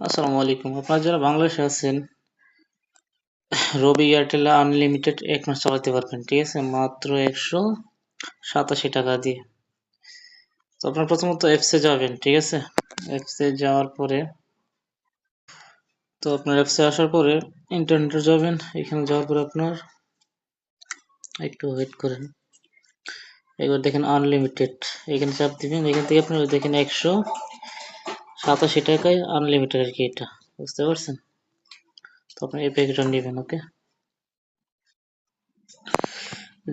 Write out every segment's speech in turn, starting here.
আসসালামু আলাইকুম। আপনারা যারা বাংলাদেশে আছেন, রবি এয়ারটেলে আনলিমিটেড ১ মাস চালাতে পারবেন, ঠিক আছে? মাত্র ১৮৭ টাকা দিয়ে। তো আপনার প্রথমত অ্যাপসে যাবেন, ঠিক আছে? অ্যাপসে যাওয়ার পরে আপনার অ্যাপসে আসার পরে ইন্টারনেটে যাবেন। এখানে যাওয়ার পরে আপনার একটু ওয়েট করেন। এবার দেখেন আনলিমিটেড, এখানে চাপ দিবেন। এখান থেকে আপনার দেখেন ১৮৭ টাকায় আনলিমিটেড আর কি, এটা বুঝতে পারছেন? তো আপনি এই প্যাকেটটা নেবেন, ওকে?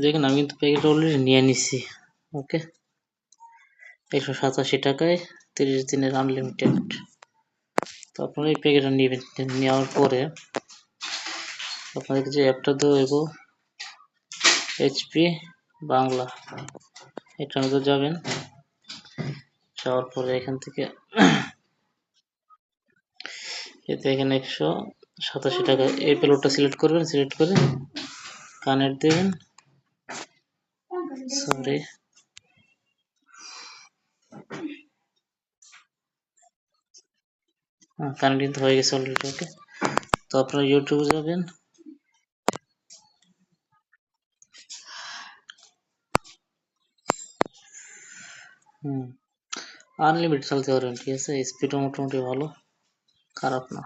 দেখেন আমি কিন্তু প্যাকেটটা অলরেডি নিয়ে নিছি, ওকে? ১৮৭ টাকায় ৩০ দিনের আনলিমিটেড। তো আপনারা এই প্যাকেটটা নেবেন। নেওয়ার পরে আপনাদেরকে যে অ্যাপটা দেবো এইচপি বাংলা, এটার মধ্যে যাবেন। যাওয়ার পরে এখান থেকে এখানে ১৮৭ টাকা এই প্যাকেটটা সিলেক্ট করবেন। সিলেক্ট করে কানেক্ট দেবেন। সরি, কানেক্ট কিন্তু হয়ে গেছে অলরেডি, ওকে? তো আপনারা ইউটিউবে যাবেন। আনলিমিটেড চালাতে পারবেন, ঠিক আছে? স্পিডও মোটামুটি ভালো, খারাপ না।